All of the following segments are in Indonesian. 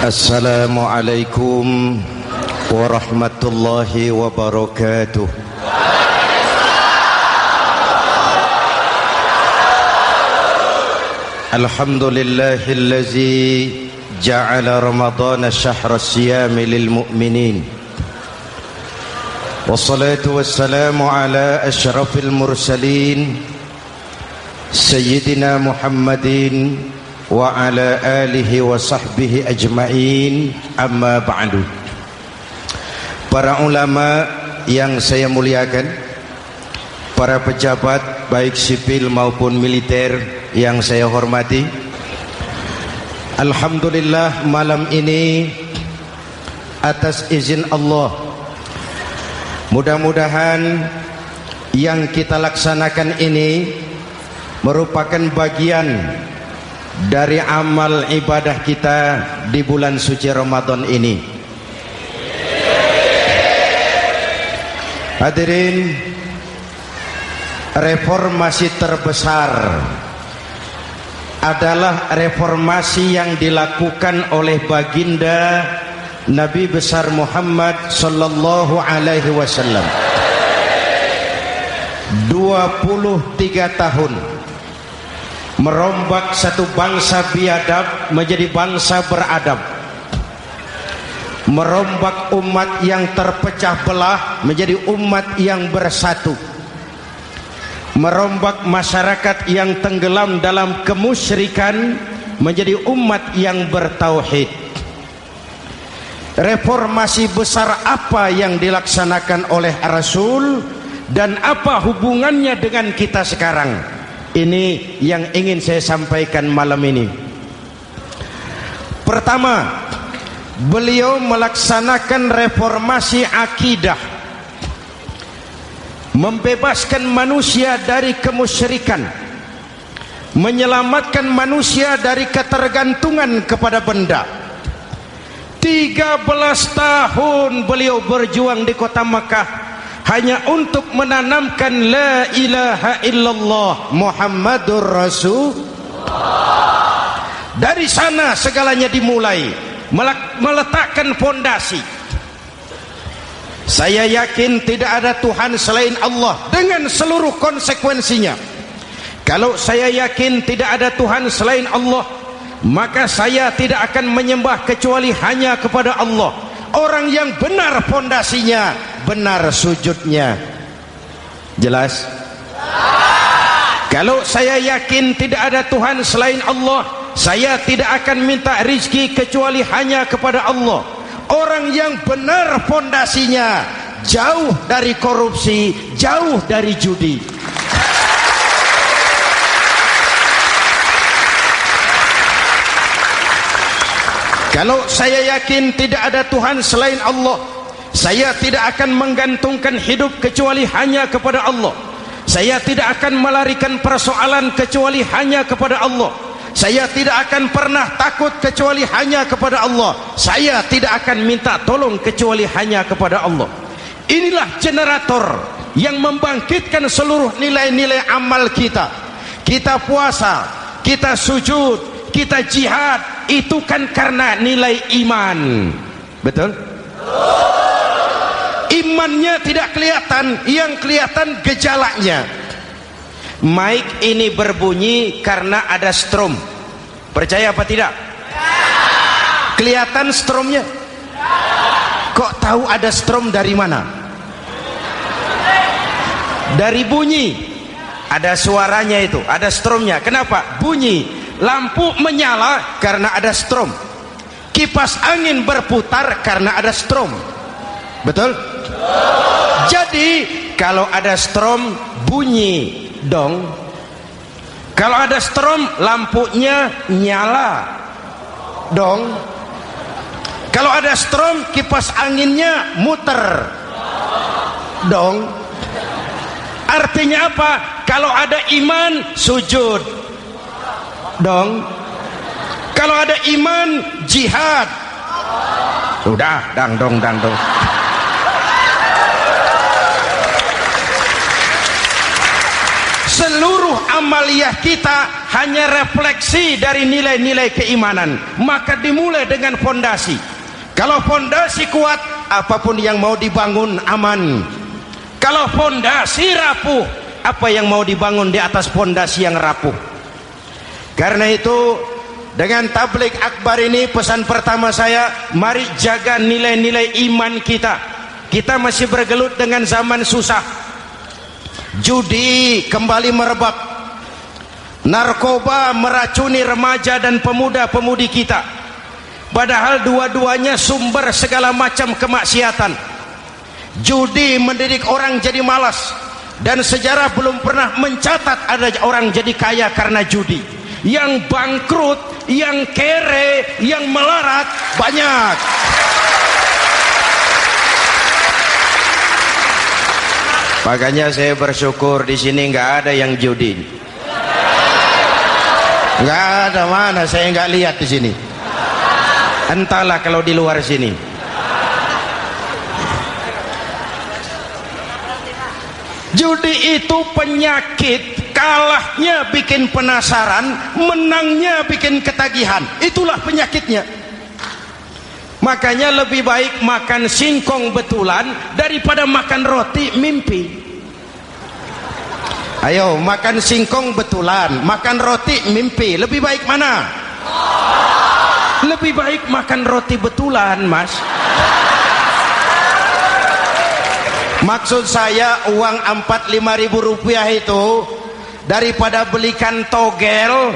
Assalamualaikum warahmatullahi wabarakatuh. Alhamdulillahillazi ja'ala Ramadhana syahra siyami lil mu'minin. Wassalatu wassalamu ala asyrafil mursalin Sayyidina Muhammadin wa ala alihi wa sahbihi ajma'in, amma ba'du. Para ulama yang saya muliakan, para pejabat baik sipil maupun militer yang saya hormati, alhamdulillah malam ini atas izin Allah, mudah-mudahan yang kita laksanakan ini merupakan bagian dari amal ibadah kita di bulan suci Ramadan ini. Hadirin, reformasi terbesar adalah reformasi yang dilakukan oleh baginda Nabi besar Muhammad sallallahu alaihi wasallam. 23 tahun merombak satu bangsa biadab menjadi bangsa beradab, merombak umat yang terpecah belah menjadi umat yang bersatu, merombak masyarakat yang tenggelam dalam kemusyrikan menjadi umat yang bertauhid. Reformasi besar apa yang dilaksanakan oleh Rasul dan apa hubungannya dengan kita sekarang? Ini yang ingin saya sampaikan malam ini. Pertama, beliau melaksanakan reformasi akidah, membebaskan manusia dari kemusyrikan, menyelamatkan manusia dari ketergantungan kepada benda. 13 tahun beliau berjuang di kota Makkah hanya untuk menanamkan la ilaha illallah Muhammadur Rasulullah. Dari sana segalanya dimulai, meletakkan fondasi. Saya yakin tidak ada Tuhan selain Allah dengan seluruh konsekuensinya. Kalau saya yakin tidak ada Tuhan selain Allah, maka saya tidak akan menyembah kecuali hanya kepada Allah. Orang yang benar fondasinya, benar sujudnya. Jelas? Kalau saya yakin tidak ada Tuhan selain Allah, saya tidak akan minta rizki kecuali hanya kepada Allah. Orang yang benar fondasinya, jauh dari korupsi, jauh dari judi. Kalau saya yakin tidak ada Tuhan selain Allah, saya tidak akan menggantungkan hidup kecuali hanya kepada Allah. Saya tidak akan melarikan persoalan kecuali hanya kepada Allah. Saya tidak akan pernah takut kecuali hanya kepada Allah. Saya tidak akan minta tolong kecuali hanya kepada Allah. Inilah generator yang membangkitkan seluruh nilai-nilai amal kita. Kita puasa, kita sujud, kita jihad, itu kan karena nilai iman. Betul? Imannya tidak kelihatan, yang kelihatan gejalanya. Mic ini berbunyi karena ada strom. Percaya apa tidak? Kelihatan stromnya? Kok tahu ada strom dari mana? Dari bunyi. Ada suaranya itu, ada stromnya. Kenapa? Bunyi. Lampu menyala karena ada strom. Kipas angin berputar karena ada strom. Betul? Jadi kalau ada strom bunyi dong. Kalau ada strom lampunya nyala dong. Kalau ada strom kipas anginnya muter dong. Artinya apa? Kalau ada iman sujud dong. Kalau ada iman jihad. Udah dangdong. Seluruh amaliyah kita hanya refleksi dari nilai-nilai keimanan, maka dimulai dengan fondasi. Kalau fondasi kuat, apapun yang mau dibangun aman. Kalau fondasi rapuh, apa yang mau dibangun di atas fondasi yang rapuh? Karena itu, dengan tabligh akbar ini, pesan pertama saya, mari jaga nilai-nilai iman kita. Kita masih bergelut dengan zaman susah. Judi kembali merebak, narkoba meracuni remaja dan pemuda-pemudi kita, padahal dua-duanya sumber segala macam kemaksiatan. Judi mendidik orang jadi malas, dan sejarah belum pernah mencatat ada orang jadi kaya karena judi. Yang bangkrut, yang kere, yang melarat banyak. Makanya saya bersyukur di sini nggak ada yang judi. Nggak ada, mana saya nggak lihat di sini. Entahlah kalau di luar sini. Judi itu penyakit, kalahnya bikin penasaran, menangnya bikin ketagihan. Itulah penyakitnya. Makanya lebih baik makan singkong betulan daripada makan roti mimpi. Ayo, makan singkong betulan, makan roti mimpi, lebih baik mana? Lebih baik makan roti betulan, Mas. Maksud saya, uang 4-5 ribu rupiah itu daripada belikan togel,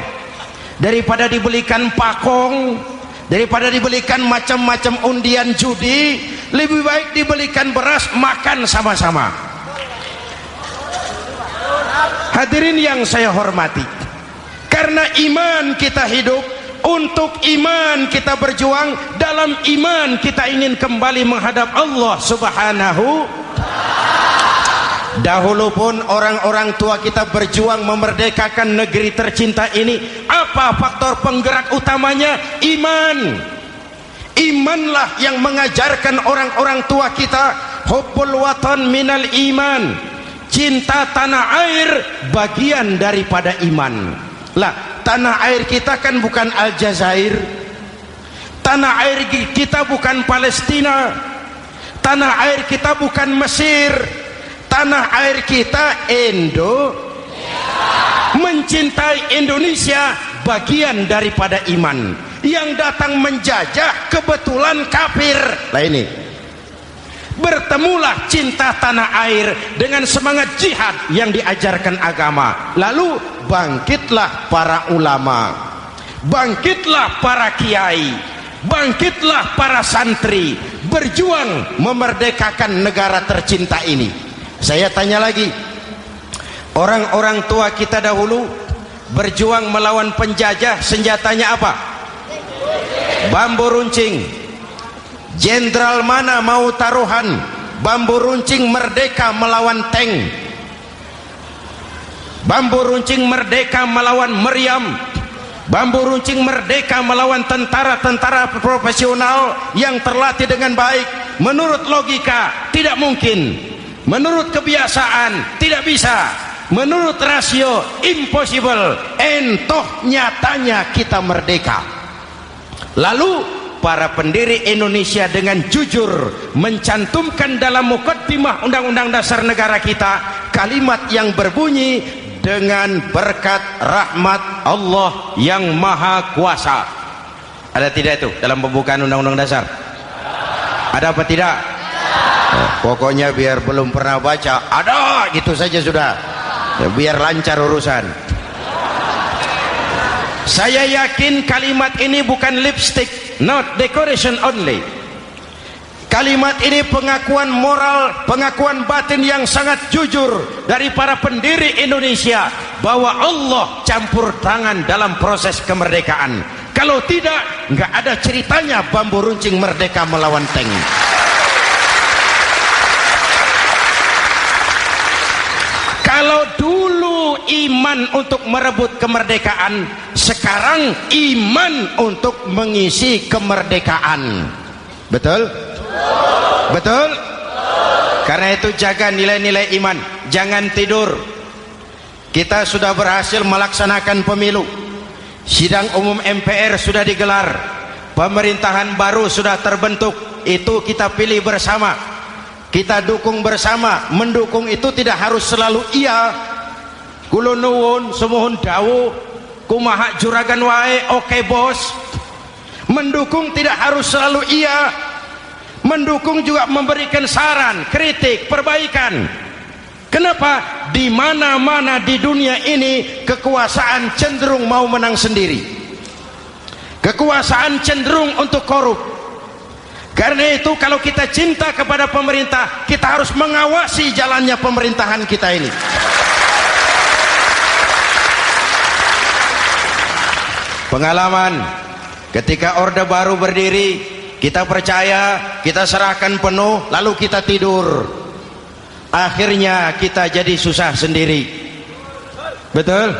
daripada dibelikan pakong, daripada dibelikan macam-macam undian judi, lebih baik dibelikan beras, makan sama-sama. Hadirin yang saya hormati, karena iman kita hidup, untuk iman kita berjuang, dalam iman kita ingin kembali menghadap Allah Subhanahu. Dahulu pun orang-orang tua kita berjuang memerdekakan negeri tercinta ini. Apa faktor penggerak utamanya? Iman. Imanlah yang mengajarkan orang-orang tua kita, hubbul watan minal iman. Cinta tanah air bagian daripada iman. Lah, tanah air kita kan bukan Aljazair. Tanah air kita bukan Palestina. Tanah air kita bukan Mesir. Tanah air kita mencintai Indonesia bagian daripada iman. Yang datang menjajah kebetulan kafir. Lah ini, bertemulah cinta tanah air dengan semangat jihad yang diajarkan agama. Lalu bangkitlah para ulama, bangkitlah para kiai, bangkitlah para santri, berjuang memerdekakan negara tercinta ini. Saya tanya lagi, orang-orang tua kita dahulu berjuang melawan penjajah, senjatanya apa? Bambu runcing. Jenderal mana mau taruhan? Bambu runcing merdeka melawan tank. Bambu runcing merdeka melawan meriam. Bambu runcing merdeka melawan tentara-tentara profesional yang terlatih dengan baik. Menurut logika tidak mungkin. Menurut kebiasaan tidak bisa. Menurut rasio impossible. Entoh nyatanya kita merdeka. Lalu para pendiri Indonesia dengan jujur mencantumkan dalam mukaddimah Undang-Undang Dasar Negara kita kalimat yang berbunyi, dengan berkat rahmat Allah yang Maha Kuasa. Ada tidak itu dalam pembukaan Undang-Undang Dasar? Ada apa tidak? Pokoknya biar belum pernah baca, ada gitu saja sudah, biar lancar urusan. Saya yakin kalimat ini bukan lipstick, not decoration only. Kalimat ini pengakuan moral, pengakuan batin yang sangat jujur dari para pendiri Indonesia bahwa Allah campur tangan dalam proses kemerdekaan. Kalau tidak, nggak ada ceritanya bambu runcing merdeka melawan tank. Kalau dulu iman untuk merebut kemerdekaan, sekarang iman untuk mengisi kemerdekaan. Betul? Betul? Karena itu jaga nilai-nilai iman, jangan tidur. kita sudah berhasil melaksanakan pemilu, sidang umum MPR sudah digelar, pemerintahan baru sudah terbentuk. Itu kita pilih bersama, kita dukung bersama. Mendukung itu tidak harus selalu iya, kula nuwun sumuhun dawuh kumaha juragan wae oke bos. Mendukung tidak harus selalu iya, mendukung juga memberikan saran, kritik, perbaikan. Kenapa? Di mana-mana di dunia ini kekuasaan cenderung mau menang sendiri, kekuasaan cenderung untuk korup. Karena itu kalau kita cinta kepada pemerintah, kita harus mengawasi jalannya pemerintahan kita ini. Pengalaman ketika Orde Baru berdiri, kita percaya, kita serahkan penuh, lalu kita tidur. Akhirnya kita jadi susah sendiri. Betul?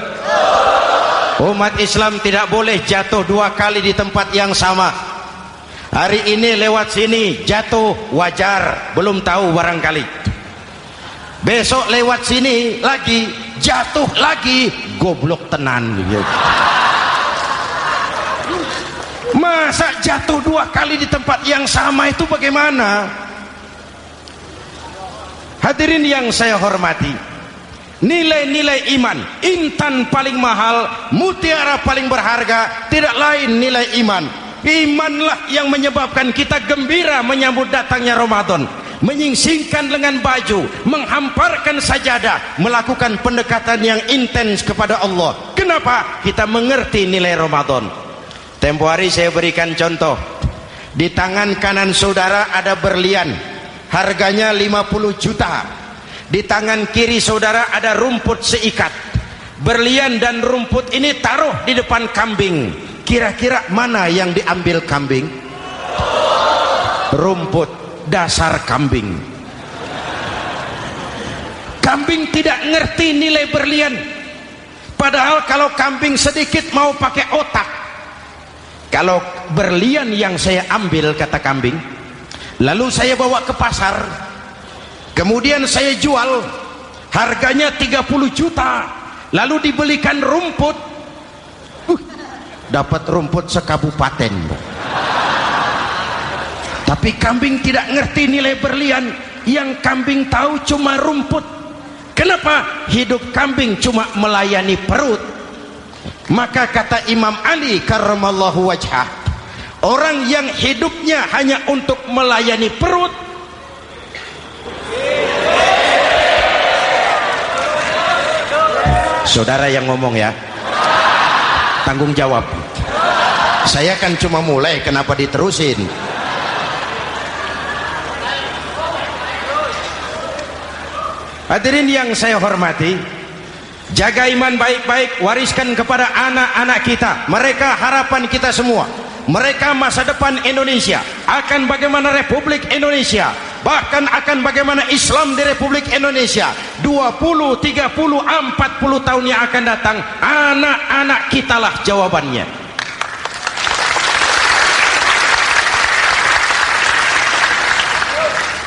Umat Islam tidak boleh jatuh dua kali di tempat yang sama. Hari ini lewat sini jatuh wajar, belum tahu barangkali. Besok lewat sini lagi jatuh lagi, goblok tenan gitu. Masa jatuh dua kali di tempat yang sama itu bagaimana? Hadirin yang saya hormati, nilai-nilai iman, intan paling mahal, mutiara paling berharga, tidak lain nilai iman. Imanlah yang menyebabkan kita gembira menyambut datangnya Ramadan, menyingsingkan lengan baju, menghamparkan sajadah, melakukan pendekatan yang intens kepada Allah. Kenapa? Kita mengerti nilai Ramadan. Tempo hari saya berikan contoh. Di tangan kanan saudara ada berlian, harganya 50 juta. Di tangan kiri saudara ada rumput seikat. Berlian dan rumput ini taruh di depan kambing. Kira-kira mana yang diambil kambing? Rumput, dasar kambing. Kambing tidak ngerti nilai berlian. Padahal kalau kambing sedikit mau pakai otak. Kalau berlian yang saya ambil, kata kambing, lalu saya bawa ke pasar, kemudian saya jual, harganya 30 juta, lalu dibelikan rumput, dapat rumput sekabupaten. Tapi kambing tidak ngerti nilai berlian. Yang kambing tahu cuma rumput. Kenapa? Hidup kambing cuma melayani perut. Maka kata Imam Ali karramallahu wajhah, orang yang hidupnya hanya untuk melayani perut, saudara yang ngomong ya, tanggung jawab. Saya kan cuma mulai, kenapa diterusin? Hadirin yang saya hormati, jaga iman baik-baik, wariskan kepada anak-anak kita. Mereka harapan kita semua. Mereka masa depan Indonesia. Akan bagaimana Republik Indonesia, bahkan akan bagaimana Islam di Republik Indonesia 20, 30, 40 tahun yang akan datang. Anak-anak kitalah jawabannya.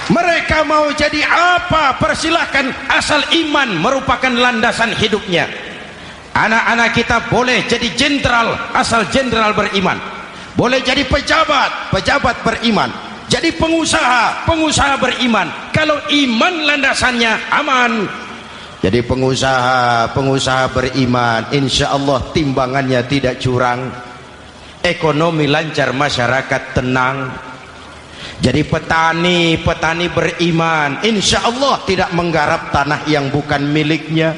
Mereka mau jadi apa, persilahkan, asal iman merupakan landasan hidupnya. Anak-anak kita boleh jadi jenderal asal jenderal beriman, boleh jadi pejabat, pejabat beriman, jadi pengusaha, pengusaha beriman. Kalau iman landasannya aman. Jadi pengusaha, pengusaha beriman, insya Allah timbangannya tidak curang, ekonomi lancar, masyarakat tenang. Jadi petani, petani beriman, insya Allah tidak menggarap tanah yang bukan miliknya.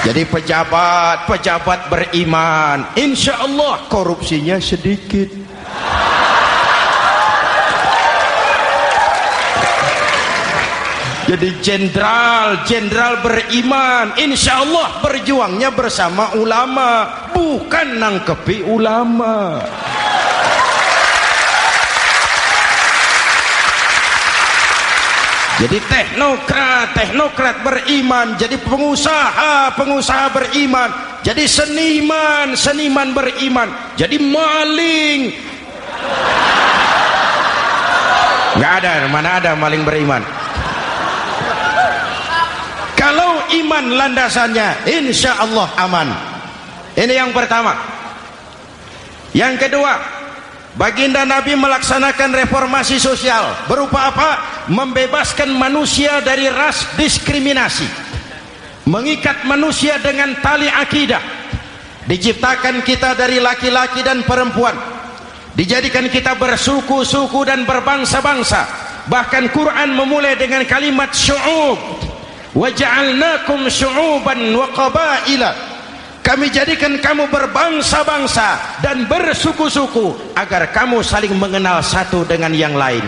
Jadi pejabat, pejabat beriman, insya Allah korupsinya sedikit. Jadi jenderal, jenderal beriman, insya Allah berjuangnya bersama ulama, bukan nangkepi ulama. Jadi teknokrat, teknokrat beriman, jadi pengusaha, pengusaha beriman, jadi seniman, seniman beriman, jadi maling. Nggak ada, mana ada maling beriman. iman landasannya, insya Allah aman. Ini yang pertama. Yang kedua, baginda Nabi melaksanakan reformasi sosial. Berupa apa? Membebaskan manusia dari ras diskriminasi, mengikat manusia dengan tali akidah. Diciptakan kita dari laki-laki dan perempuan, dijadikan kita bersuku-suku dan berbangsa-bangsa. Bahkan Quran memulai dengan kalimat syu'ub, wa ja'alnakum syu'uban wa qabaila. Kami jadikan kamu berbangsa-bangsa dan bersuku-suku agar kamu saling mengenal satu dengan yang lain.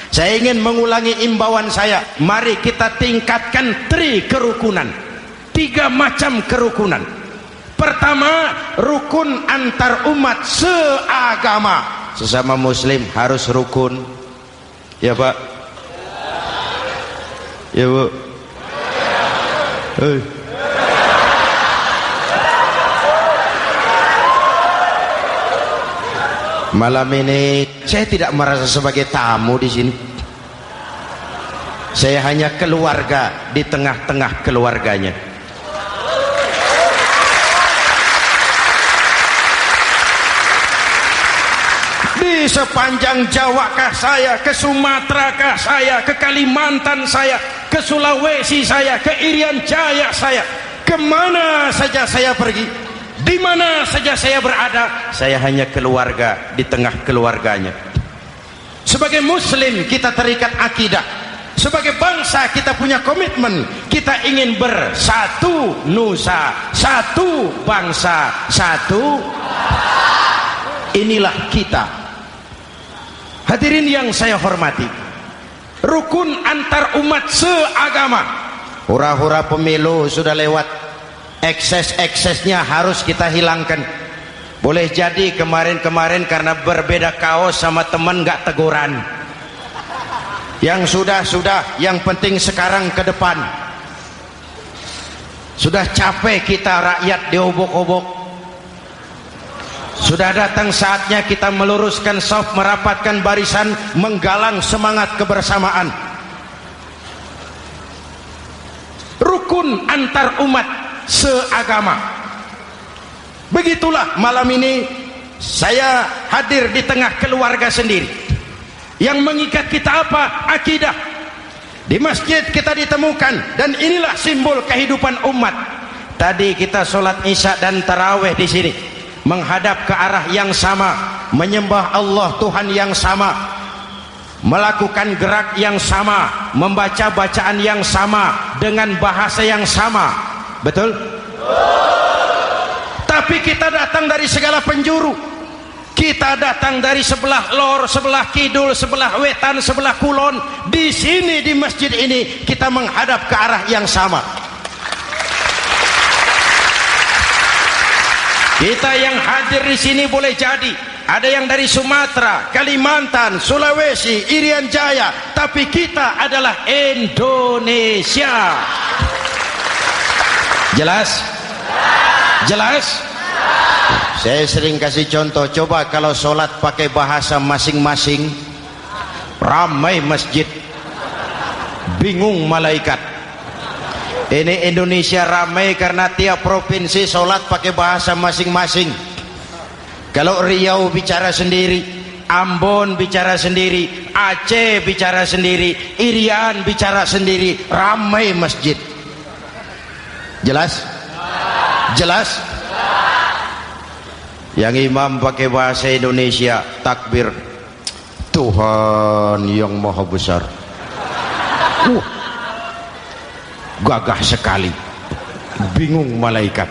Saya ingin mengulangi imbauan saya, mari kita tingkatkan kerukunan. 3 macam kerukunan. Pertama, rukun antar umat seagama. Sesama muslim harus rukun. Ya Pak? Ya Bu? Malam ini saya tidak merasa sebagai tamu di sini. Saya hanya keluarga di tengah-tengah keluarganya. Di sepanjang Jawa kah saya, ke Sumatera kah saya, ke Kalimantan saya, ke Sulawesi saya, ke Irian Jaya saya, kemana saja saya pergi, di mana saja saya berada, saya hanya keluarga di tengah keluarganya. Sebagai muslim kita terikat akidah, sebagai bangsa kita punya komitmen, kita ingin bersatu nusa, satu bangsa, satu. Inilah kita. Hadirin yang saya hormati, rukun antar umat seagama. Hura-hura pemilu sudah lewat, ekses-eksesnya harus kita hilangkan. Boleh jadi kemarin-kemarin karena berbeda kaos sama teman gak teguran. Yang sudah-sudah, yang penting sekarang ke depan. Sudah capek kita rakyat diobok-obok. Sudah datang saatnya kita meluruskan saf, merapatkan barisan, menggalang semangat kebersamaan. Rukun antar umat seagama. Begitulah malam ini saya hadir di tengah keluarga sendiri. Yang mengikat kita apa? Akidah. Di masjid kita ditemukan, dan inilah simbol kehidupan umat. Tadi kita sholat isya dan tarawih di sini, menghadap ke arah yang sama, menyembah Allah Tuhan yang sama, melakukan gerak yang sama, membaca bacaan yang sama, dengan bahasa yang sama. Betul? Tapi kita datang dari segala penjuru. Kita datang dari sebelah lor, sebelah kidul, sebelah wetan, sebelah kulon. Di sini di masjid ini kita menghadap ke arah yang sama. Kita yang hadir di sini boleh jadi ada yang dari Sumatera, Kalimantan, Sulawesi, Irian Jaya, tapi kita adalah Indonesia. Jelas? Jelas? Saya sering kasih contoh, coba kalau sholat pakai bahasa masing-masing, ramai masjid, bingung malaikat. Ini Indonesia ramai karena tiap provinsi sholat pakai bahasa masing-masing. Kalau Riau bicara sendiri, Ambon bicara sendiri, Aceh bicara sendiri, Irian bicara sendiri, ramai masjid. Jelas? Jelas? Yang imam pakai bahasa Indonesia, takbir, Tuhan yang maha besar. Gagah sekali, bingung malaikat.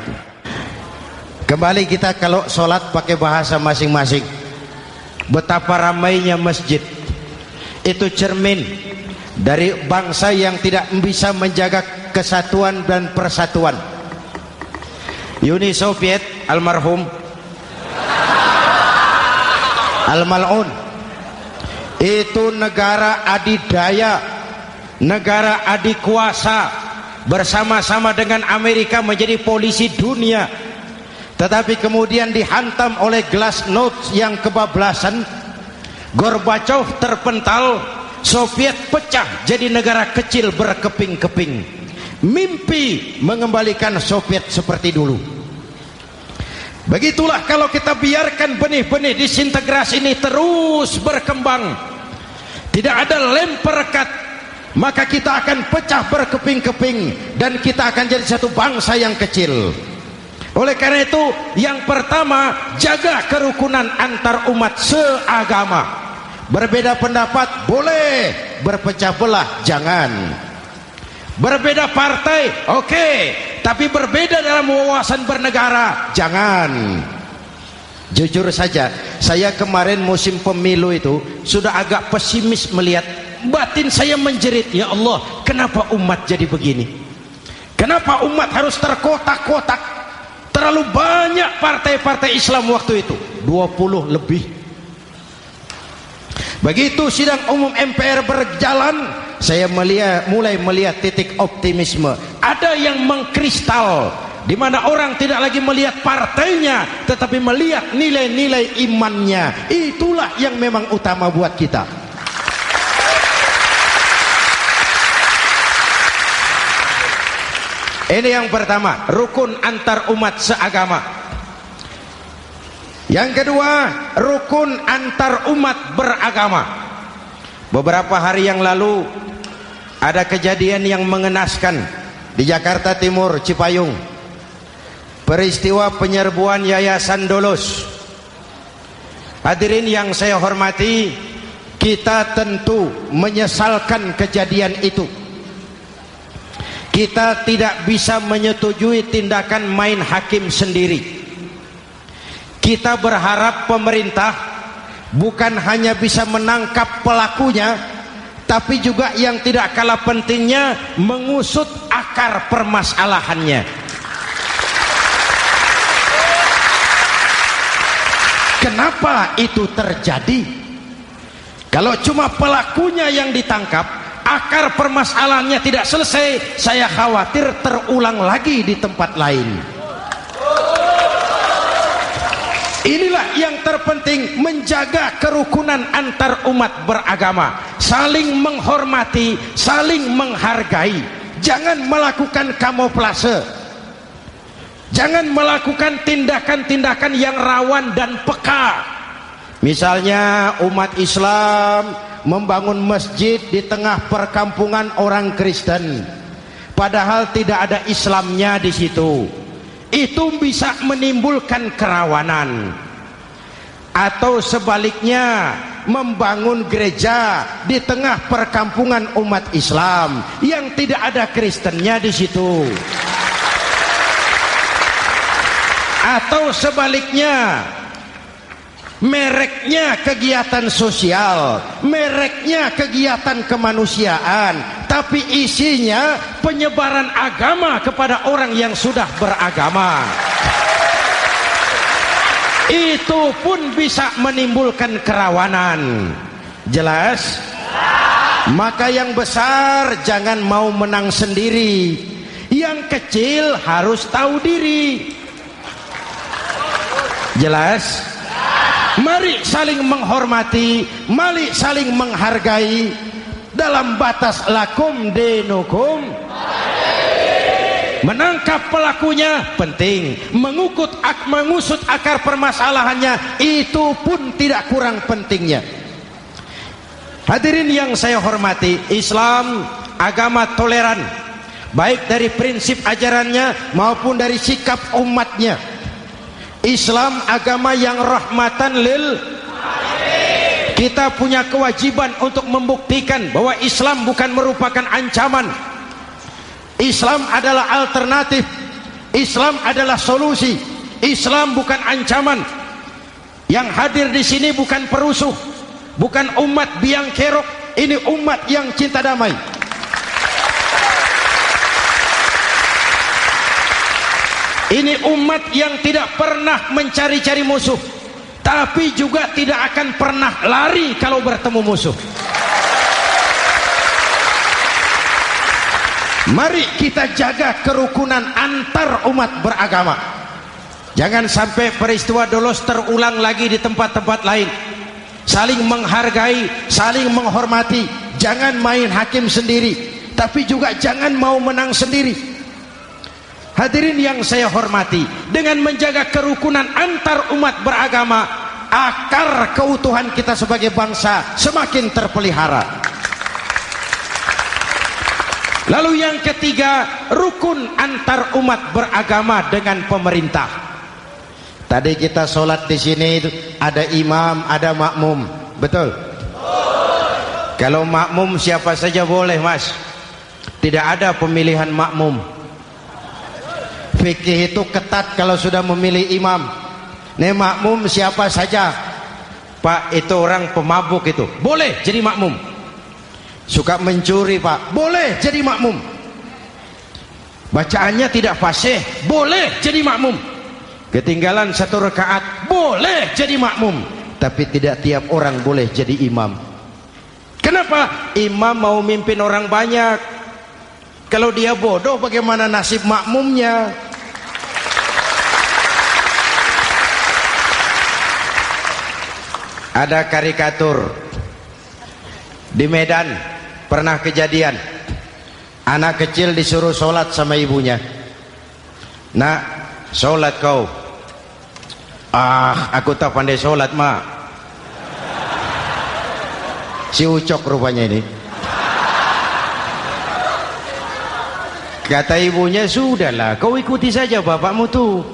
Kembali kita kalau sholat pakai bahasa masing-masing. Betapa ramainya masjid, itu cermin dari bangsa yang tidak bisa menjaga kesatuan dan persatuan. Uni Soviet almarhum al-mal'un, itu negara adidaya, negara adikuasa, bersama-sama dengan Amerika menjadi polisi dunia. Tetapi kemudian dihantam oleh glasnost yang kebablasan, Gorbachev terpental, Soviet pecah jadi negara kecil berkeping-keping. mimpi mengembalikan Soviet seperti dulu. Begitulah kalau kita biarkan benih-benih disintegrasi ini terus berkembang, tidak ada lem perekat, maka kita akan pecah berkeping-keping dan kita akan jadi satu bangsa yang kecil. Oleh karena itu, yang pertama, jaga kerukunan antar umat seagama. Berbeda pendapat boleh, berpecah belah jangan. Berbeda partai oke, tapi berbeda dalam wawasan bernegara jangan. Jujur saja, saya kemarin musim pemilu itu sudah agak pesimis melihat, batin saya menjerit, ya Allah, kenapa umat jadi begini? Kenapa umat harus terkotak-kotak? Terlalu banyak partai-partai Islam waktu itu, 20 lebih. Begitu sidang umum MPR berjalan, saya mulai melihat titik optimisme. Ada yang mengkristal, di mana orang tidak lagi melihat partainya, tetapi melihat nilai-nilai imannya. Itulah yang memang utama buat kita. Ini yang pertama, rukun antar umat seagama. Yang kedua, rukun antar umat beragama. Beberapa hari yang lalu ada kejadian yang mengenaskan di Jakarta Timur, Cipayung. Peristiwa penyerbuan Yayasan Dolos. Hadirin yang saya hormati, kita tentu menyesalkan kejadian itu. Kita tidak bisa menyetujui tindakan main hakim sendiri. Kita berharap pemerintah bukan hanya bisa menangkap pelakunya, tapi juga yang tidak kalah pentingnya mengusut akar permasalahannya. Kenapa itu terjadi? Kalau cuma pelakunya yang ditangkap, akar permasalahannya tidak selesai, saya khawatir terulang lagi di tempat lain. Inilah yang terpenting, menjaga kerukunan antar umat beragama, saling menghormati, saling menghargai. Jangan melakukan kamuflase, jangan melakukan tindakan-tindakan yang rawan dan peka. Misalnya umat Islam membangun masjid di tengah perkampungan orang Kristen, padahal tidak ada Islamnya di situ. Itu bisa menimbulkan kerawanan. Atau sebaliknya, membangun gereja di tengah perkampungan umat Islam yang tidak ada Kristennya di situ. Atau sebaliknya, mereknya kegiatan sosial, mereknya kegiatan kemanusiaan, tapi isinya penyebaran agama kepada orang yang sudah beragama. Itu pun bisa menimbulkan kerawanan. Jelas? Maka yang besar jangan mau menang sendiri, yang kecil harus tahu diri. Jelas? Mari saling menghormati, mari saling menghargai dalam batas lakum dinukum. Menangkap pelakunya penting, mengusut akar permasalahannya itu pun tidak kurang pentingnya. Hadirin yang saya hormati, Islam agama toleran, baik dari prinsip ajarannya maupun dari sikap umatnya. Islam agama yang rahmatan lil alamin. Kita punya kewajiban untuk membuktikan bahwa Islam bukan merupakan ancaman. Islam adalah alternatif. Islam adalah solusi. Islam bukan ancaman. Yang hadir di sini bukan perusuh, bukan umat biang kerok. Ini umat yang cinta damai. Ini umat yang tidak pernah mencari-cari musuh, tapi juga tidak akan pernah lari kalau bertemu musuh. Mari kita jaga kerukunan antar umat beragama. Jangan sampai peristiwa Dolos terulang lagi di tempat-tempat lain. Saling menghargai, saling menghormati. Jangan main hakim sendiri. tapi juga jangan mau menang sendiri. Hadirin yang saya hormati, dengan menjaga kerukunan antar umat beragama, akar keutuhan kita sebagai bangsa semakin terpelihara. Lalu yang ketiga, rukun antar umat beragama dengan pemerintah. Tadi kita sholat di sini ada imam, ada makmum, betul? Kalau makmum siapa saja boleh, Mas. Tidak ada pemilihan makmum. Fikih itu ketat kalau sudah memilih imam. Nih makmum siapa saja. Pak, itu orang pemabuk itu, boleh jadi makmum. Suka mencuri, Pak, boleh jadi makmum. Bacaannya tidak fasih, boleh jadi makmum. Ketinggalan 1 rakaat, boleh jadi makmum. Tapi tidak tiap orang boleh jadi imam. Kenapa? Imam mau mimpin orang banyak. Kalau dia bodoh, bagaimana nasib makmumnya? Ada karikatur di Medan, pernah kejadian anak kecil disuruh sholat sama ibunya. Nak, sholat kau. Ah, aku tak pandai sholat, mak. Si Ucok rupanya ini. Kata ibunya, sudahlah, kau ikuti saja bapakmu tuh.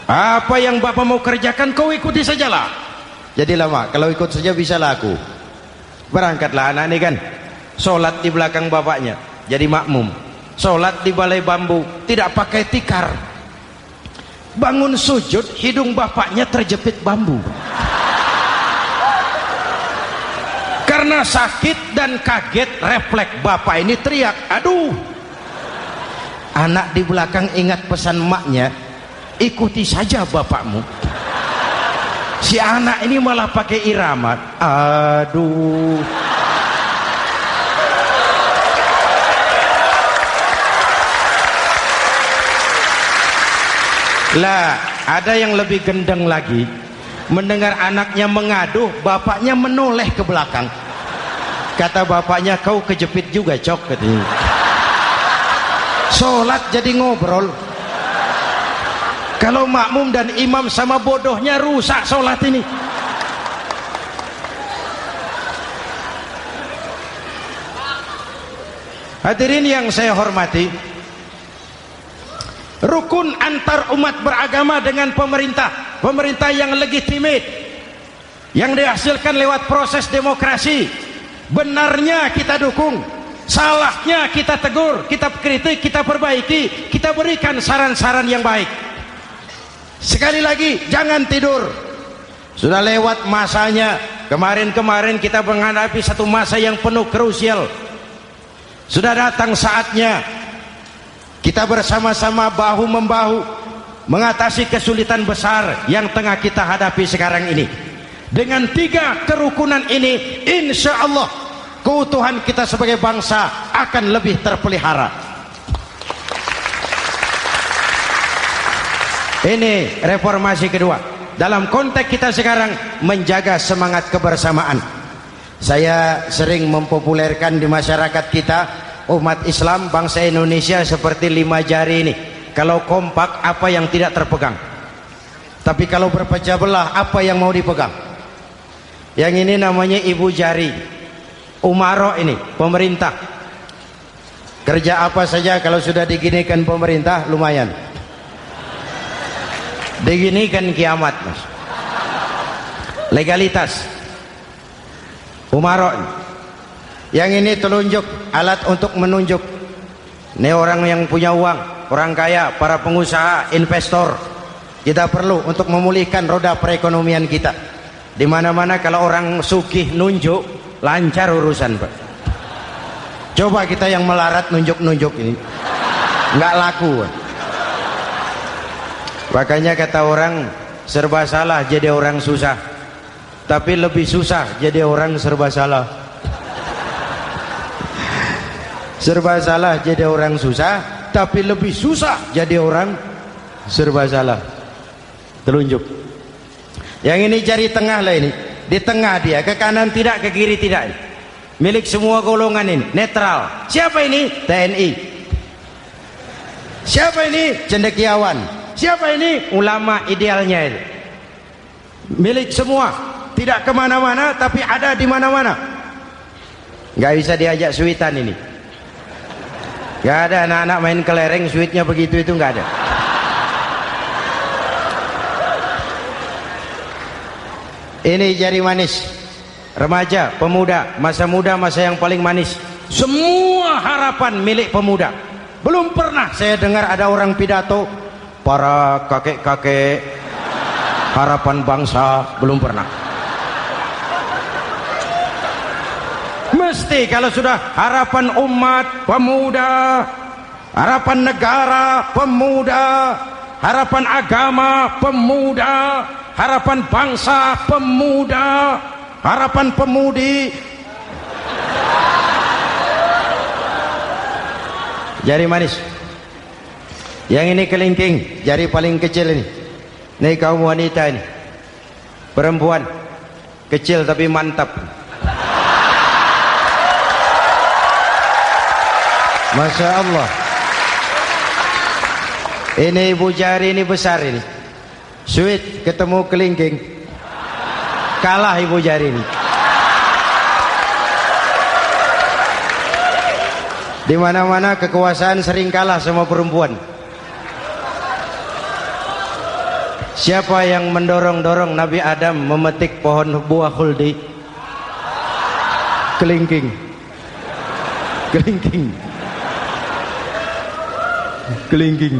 Apa yang bapak mau kerjakan, kau ikuti sajalah. Jadilah, mak, kalau ikut saja bisa laku. Berangkatlah anak ini kan, sholat di belakang bapaknya, jadi makmum. Sholat di balai bambu, tidak pakai tikar. Bangun sujud, hidung bapaknya terjepit bambu. Karena sakit dan kaget, refleks bapak ini teriak, aduh. Anak di belakang ingat pesan maknya, ikuti saja bapakmu. Si anak ini malah pakai irama, aduh. Lah, ada yang lebih gendeng lagi. Mendengar anaknya mengaduh, bapaknya menoleh ke belakang. Kata bapaknya, kau kejepit juga, Cok, katanya. Sholat jadi ngobrol. Kalau makmum dan imam sama bodohnya, rusak sholat ini. Hadirin yang saya hormati, rukun antar umat beragama dengan pemerintah, pemerintah yang legitimate, yang dihasilkan lewat proses demokrasi. Benarnya kita dukung, salahnya kita tegur, kita kritik, kita perbaiki, kita berikan saran-saran yang baik. Sekali lagi, jangan tidur. Sudah lewat masanya. Kemarin-kemarin kita menghadapi satu masa yang penuh krusial. Sudah datang saatnya kita bersama-sama bahu-membahu mengatasi kesulitan besar yang tengah kita hadapi sekarang ini. Dengan 3 kerukunan ini, insya Allah keutuhan kita sebagai bangsa akan lebih terpelihara. Ini reformasi kedua. Dalam konteks kita sekarang, menjaga semangat kebersamaan. Saya sering mempopulerkan di masyarakat kita, umat Islam bangsa Indonesia seperti 5 jari ini. Kalau kompak, apa yang tidak terpegang. Tapi kalau berpecah belah, apa yang mau dipegang? Yang ini namanya ibu jari. Umaro ini, pemerintah. Kerja apa saja kalau sudah diginikan pemerintah, lumayan. Diginikan kiamat, Mas. Legalitas. Umaro. Yang ini telunjuk, alat untuk menunjuk. Ini orang yang punya uang, orang kaya, para pengusaha, investor. Kita perlu untuk memulihkan roda perekonomian kita. Di mana-mana kalau orang sugih nunjuk, lancar urusan, Pak. Coba kita yang melarat nunjuk-nunjuk ini, nggak laku, Pak. Makanya kata orang, serba salah jadi orang susah, tapi lebih susah jadi orang serba salah. Serba salah jadi orang susah, tapi lebih susah jadi orang serba salah. Telunjuk. Yang ini jari tengah lah ini, di tengah dia, ke kanan tidak, ke kiri tidak. milik semua golongan ini, netral. Siapa ini? TNI. Siapa ini? Cendekiawan. Siapa ini? Ulama idealnya itu. Milik semua, tidak kemana-mana tapi ada di mana-mana. Nggak bisa diajak suitan ini. Nggak ada anak-anak main kelereng suitnya begitu, itu nggak ada. Ini jari manis, remaja, pemuda, masa muda, masa yang paling manis. Semua harapan milik pemuda. Belum pernah saya dengar ada orang pidato para kakek-kakek harapan bangsa, belum pernah. Mesti kalau sudah harapan umat, pemuda, harapan negara, pemuda, harapan agama, pemuda, harapan bangsa, pemuda, harapan pemudi. Jari manis. Yang ini kelingking, jari paling kecil ini. Ini kaum wanita ini. Perempuan. Kecil tapi mantap. Masya Allah. Ini ibu jari ini besar ini. Sweet ketemu kelingking, kalah ibu jari ini. Di mana-mana kekuasaan sering kalah sama perempuan. Siapa yang mendorong-dorong Nabi Adam memetik pohon buah khuldi? Kelingking. Kelingking. Kelingking.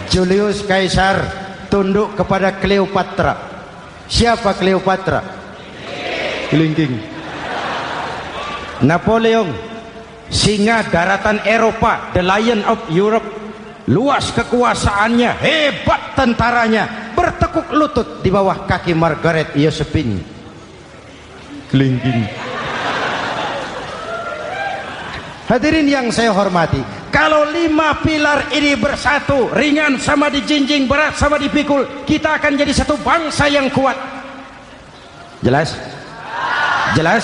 Julius Caesar tunduk kepada Cleopatra. Siapa Cleopatra? Kelingking. Napoleon, singa daratan Eropa, the lion of Europe, luas kekuasaannya, hebat tentaranya, bertekuk lutut di bawah kaki Margaret Josephine. Kelingking. Hadirin yang saya hormati, kalau 5 pilar ini bersatu, ringan sama dijinjing, berat sama dipikul, kita akan jadi satu bangsa yang kuat. Jelas? Jelas?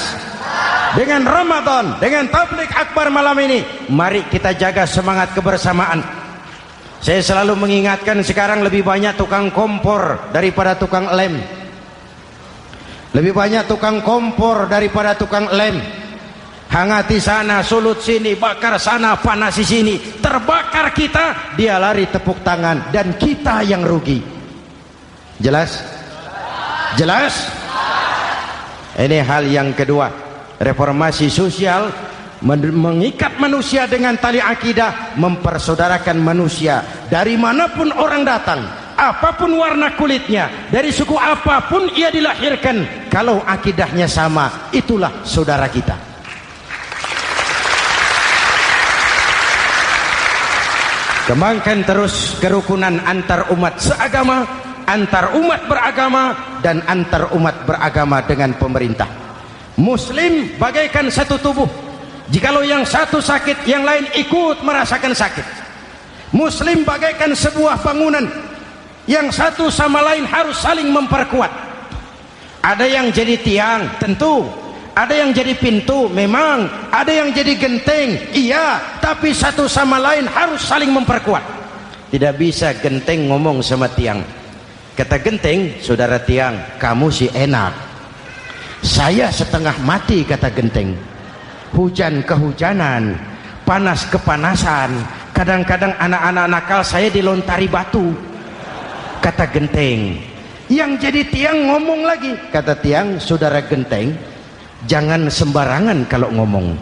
Dengan Ramadan, dengan tabligh akbar malam ini, mari kita jaga semangat kebersamaan. Saya selalu mengingatkan, sekarang lebih banyak tukang kompor daripada tukang lem. Lebih banyak tukang kompor daripada tukang lem. Hangati sana, sulut sini, bakar sana, panasi sini, terbakar kita, dia lari tepuk tangan, dan kita yang rugi. Jelas? Jelas? Ini hal yang kedua. Reformasi sosial mengikat manusia dengan tali akidah, mempersaudarakan manusia dari manapun orang datang, apapun warna kulitnya, dari suku apapun ia dilahirkan, kalau akidahnya sama, itulah saudara kita. Kembangkan terus kerukunan antar umat seagama, antar umat beragama, dan antar umat beragama dengan pemerintah. Muslim bagaikan satu tubuh. Jikalau yang satu sakit, yang lain ikut merasakan sakit. Muslim bagaikan sebuah bangunan, yang satu sama lain harus saling memperkuat. Ada yang jadi tiang, tentu. Ada yang jadi pintu, memang. Ada yang jadi genteng, iya. Tapi satu sama lain harus saling memperkuat. Tidak bisa genteng ngomong sama tiang. Kata genteng, saudara tiang, kamu sih enak. Saya setengah mati, kata genteng. Hujan kehujanan, panas kepanasan, kadang-kadang anak-anak nakal saya dilontari batu, kata genteng. Yang jadi tiang ngomong lagi, kata tiang, saudara genteng, jangan sembarangan kalau ngomong.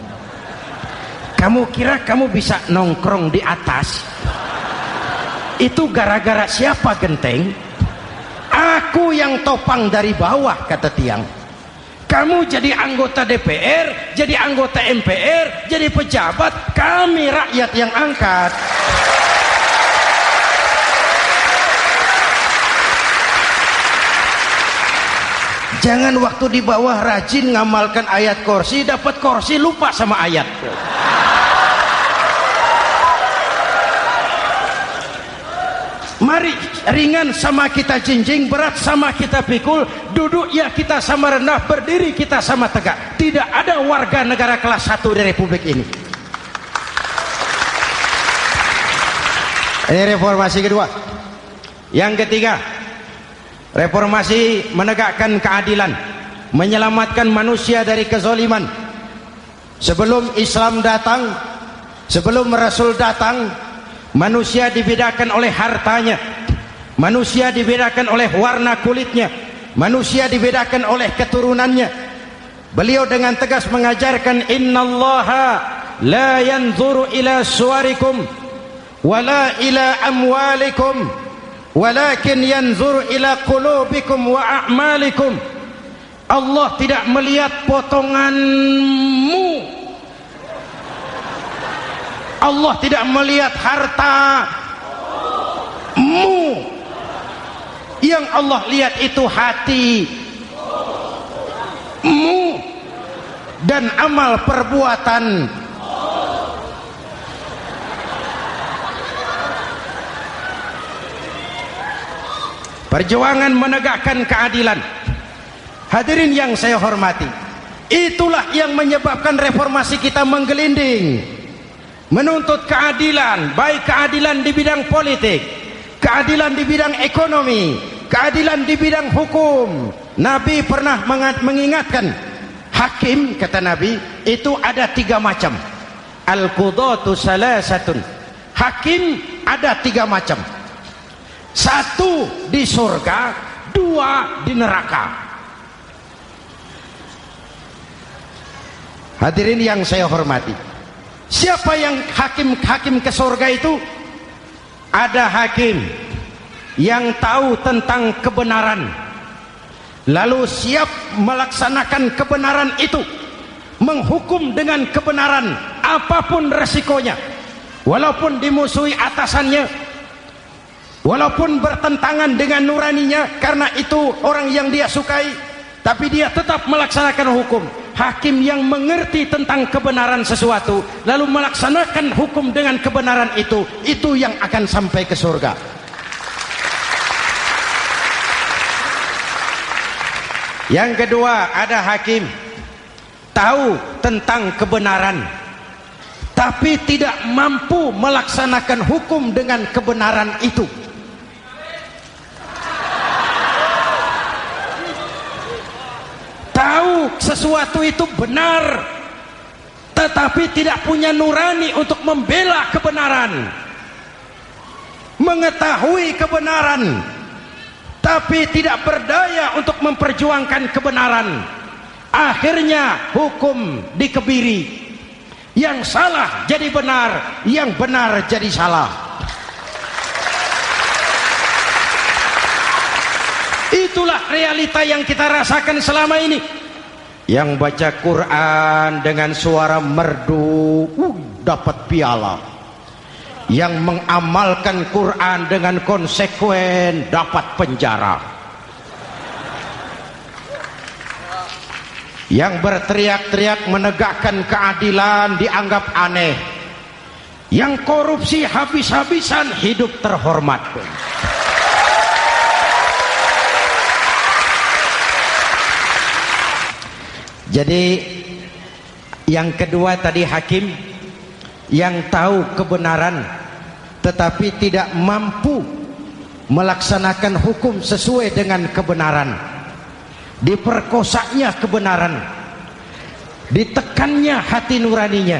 Kamu kira kamu bisa nongkrong di atas? Itu gara-gara siapa, genteng? Aku yang topang dari bawah, kata tiang. Kamu jadi anggota DPR, jadi anggota MPR, jadi pejabat, kami rakyat yang angkat. Jangan waktu di bawah rajin ngamalkan ayat kursi, dapat kursi lupa sama ayat. Mari ringan sama kita jinjing, berat sama kita pikul, duduk ya kita sama rendah, berdiri kita sama tegak. Tidak ada warga negara kelas 1 di Republik ini. Ini reformasi kedua. Yang ketiga, reformasi menegakkan keadilan, menyelamatkan manusia dari kezaliman. Sebelum Islam datang, sebelum Rasul datang, manusia dibedakan oleh hartanya, manusia dibedakan oleh warna kulitnya, manusia dibedakan oleh keturunannya. Beliau dengan tegas mengajarkan, innallaha la yanzuru ila suwarikum wala ila amwalikum walakin yanzuru ila qulubikum wa a'malikum. Allah tidak melihat potonganmu, Allah tidak melihat hartamu. Yang Allah lihat itu hatimu dan amal perbuatan. Perjuangan menegakkan keadilan. Hadirin yang saya hormati, itulah yang menyebabkan reformasi kita menggelinding, menuntut keadilan, baik keadilan di bidang politik, keadilan di bidang ekonomi, keadilan di bidang hukum. Nabi pernah mengingatkan, hakim, kata Nabi, itu ada 3 macam. Al-qudatu salasatun. Hakim ada 3 macam. 1 di surga, 2 di neraka. Hadirin yang saya hormati, siapa yang hakim ke surga itu? Ada hakim yang tahu tentang kebenaran, lalu siap melaksanakan kebenaran itu, menghukum dengan kebenaran apapun resikonya, walaupun dimusuhi atasannya, walaupun bertentangan dengan nuraninya, karena itu orang yang dia sukai, tapi dia tetap melaksanakan hukum. Hakim yang mengerti tentang kebenaran sesuatu lalu melaksanakan hukum dengan kebenaran itu yang akan sampai ke surga. Yang kedua, ada hakim tahu tentang kebenaran tapi tidak mampu melaksanakan hukum dengan kebenaran itu. Tahu sesuatu itu benar tetapi tidak punya nurani untuk membela kebenaran, mengetahui kebenaran tapi tidak berdaya untuk memperjuangkan kebenaran. Akhirnya hukum dikebiri, yang salah jadi benar, yang benar jadi salah. Itulah realita yang kita rasakan selama ini. Yang baca Quran dengan suara merdu dapat piala, yang mengamalkan Quran dengan konsekuen dapat penjara, yang berteriak-teriak menegakkan keadilan dianggap aneh, yang korupsi habis-habisan hidup terhormat. Jadi yang kedua tadi hakim yang tahu kebenaran tetapi tidak mampu melaksanakan hukum sesuai dengan kebenaran, diperkosanya kebenaran, ditekannya hati nuraninya,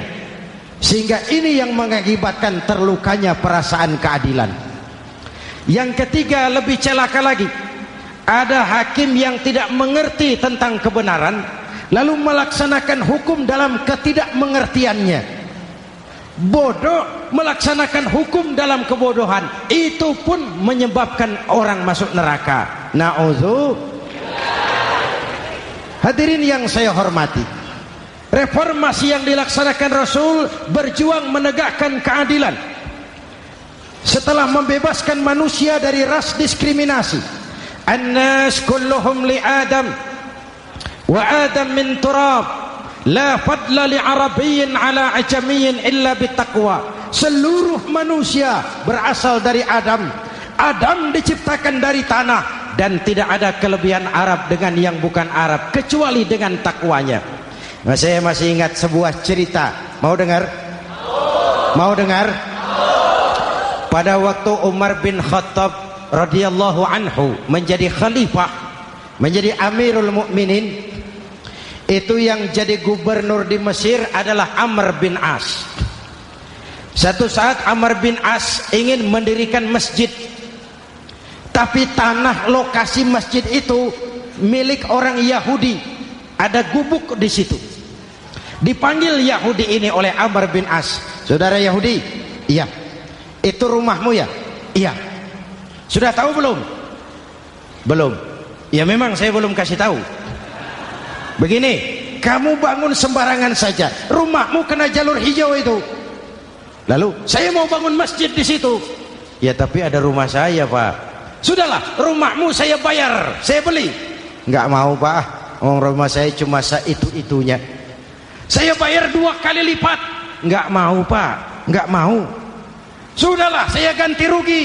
sehingga ini yang mengakibatkan terlukanya perasaan keadilan. Yang ketiga lebih celaka lagi, ada hakim yang tidak mengerti tentang kebenaran lalu melaksanakan hukum dalam ketidakmengertiannya, bodoh melaksanakan hukum dalam kebodohan. Itu pun menyebabkan orang masuk neraka. Na'udzubillah. Hadirin yang saya hormati, reformasi yang dilaksanakan Rasul berjuang menegakkan keadilan setelah membebaskan manusia dari ras diskriminasi. An-nas kulluhum li Adam wa Adam min turab, la fadla li arabiyyin ala ajamiyyin illa bitaqwa. Seluruh manusia berasal dari Adam, Adam diciptakan dari tanah, dan tidak ada kelebihan Arab dengan yang bukan Arab kecuali dengan takwanya. Nah, saya masih ingat sebuah cerita. Mau dengar? Mau dengar? Pada waktu Umar bin Khattab radhiyallahu anhu menjadi khalifah, menjadi Amirul Mukminin, itu yang jadi gubernur di Mesir adalah Amr bin As. Satu saat Amr bin As ingin mendirikan masjid, tapi tanah lokasi masjid itu milik orang Yahudi, ada gubuk di situ. Dipanggil Yahudi ini oleh Amr bin As. Saudara Yahudi, iya. Itu rumahmu ya? Iya. Sudah tahu belum? Belum. Ya memang saya belum kasih tahu. Begini, kamu bangun sembarangan saja, rumahmu kena jalur hijau itu. Lalu saya mau bangun masjid di situ. Ya tapi ada rumah saya, Pak. Sudahlah, rumahmu saya bayar, saya beli. Enggak mau, Pak. Rumah saya cuma itu-itunya. Saya bayar 2 kali lipat. Enggak mau, Pak. Enggak mau. Sudahlah, saya ganti rugi.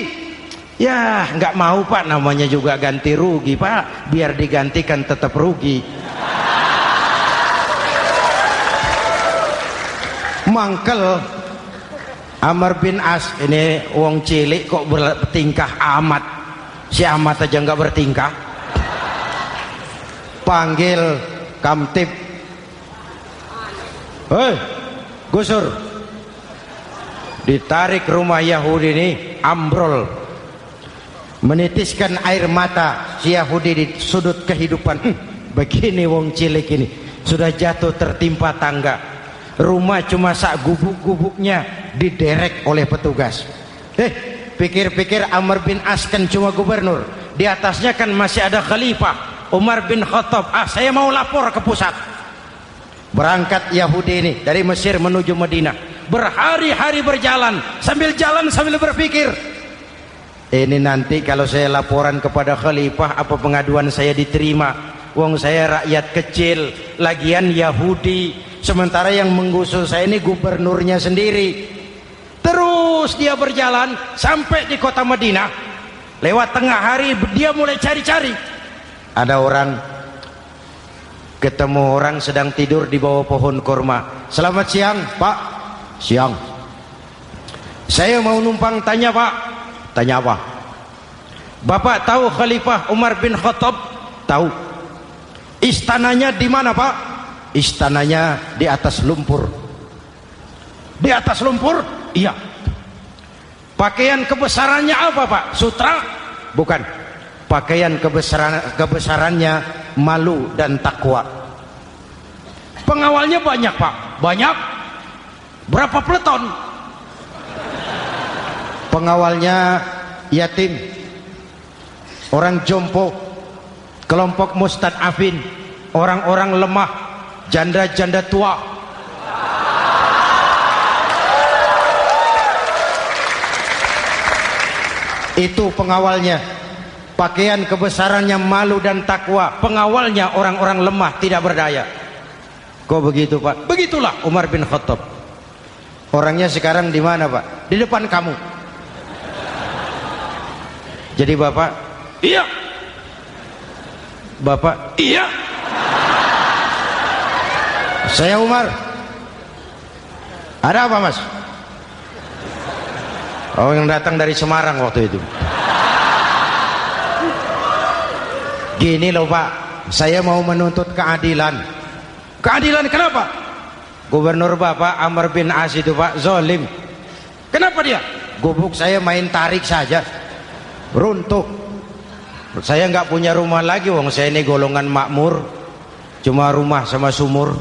Ya, enggak mau, Pak. Namanya juga ganti rugi, Pak. Biar digantikan tetap rugi. Mangkel Amr bin As ini wong cilik kok bertingkah amat. Si amat aja enggak bertingkah. Panggil Kamtib. Hei, gusur. Ditarik rumah Yahudi ini, ambrol. Menitiskan air mata si Yahudi di sudut kehidupan. Begini wong cilik ini sudah jatuh tertimpa tangga. Rumah cuma sak gubuk-gubuknya diderek oleh petugas. Pikir-pikir Amr bin As kan cuma gubernur, di atasnya kan masih ada khalifah Umar bin Khattab. Saya mau lapor ke pusat. Berangkat Yahudi ini dari Mesir menuju Madinah, berhari-hari berjalan, sambil jalan sambil berpikir, ini nanti kalau saya laporan kepada khalifah, apa pengaduan saya diterima? Wong saya rakyat kecil, lagian Yahudi, sementara yang menggusur saya ini gubernurnya sendiri. Terus dia berjalan sampai di kota Madinah. Lewat tengah hari dia mulai cari-cari. Ada orang, ketemu orang sedang tidur di bawah pohon kurma. Selamat siang, Pak. Siang. Saya mau numpang tanya, Pak. Tanya apa? Bapak tahu Khalifah Umar bin Khattab? Tahu. Istananya di mana, Pak? Istananya di atas lumpur. Di atas lumpur? Iya. Pakaian kebesarannya apa, Pak? Sutra? Bukan. Pakaian kebesarannya malu dan takwa. Pengawalnya banyak, Pak? Banyak. Berapa peleton? Pengawalnya yatim, orang jompo, kelompok mustadafin, orang-orang lemah, janda-janda tua. Itu pengawalnya. Pakaian kebesarannya malu dan takwa. Pengawalnya orang-orang lemah, tidak berdaya. Kok begitu, Pak? Begitulah Umar bin Khattab. Orangnya sekarang di mana, Pak? Di depan kamu. Jadi Bapak, iya. Bapak, iya. Saya Umar. Ada apa, Mas? Oh, yang datang dari Semarang waktu itu. Gini loh, Pak, saya mau menuntut keadilan. Keadilan kenapa? Gubernur Bapak Amr bin As itu, Pak, zolim. Kenapa dia? Gubuk saya main tarik saja, runtuh. Saya nggak punya rumah lagi, wong saya ini golongan makmur, cuma rumah sama sumur.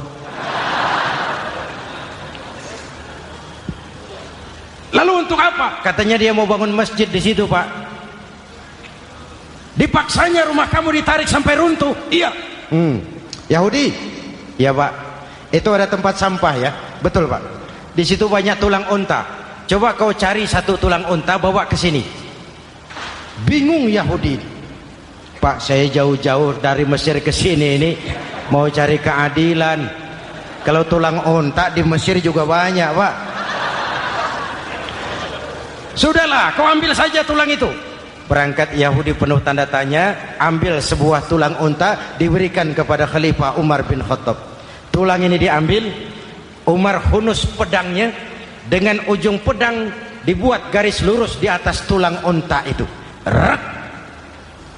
Lalu untuk apa? Katanya dia mau bangun masjid di situ, Pak. Dipaksanya rumah kamu ditarik sampai runtuh. Iya. Yahudi? Ya, Pak. Itu ada tempat sampah ya. Betul, Pak. Di situ banyak tulang unta. Coba kau cari satu tulang unta bawa ke sini. Bingung Yahudi. Pak, saya jauh-jauh dari Mesir ke sini ini mau cari keadilan. Kalau tulang unta di Mesir juga banyak, Pak. Sudahlah, kau ambil saja tulang itu. Berangkat Yahudi penuh tanda tanya, ambil sebuah tulang unta, diberikan kepada Khalifah Umar bin Khattab. Tulang ini diambil, Umar hunus pedangnya, dengan ujung pedang dibuat garis lurus di atas tulang unta itu. Rak.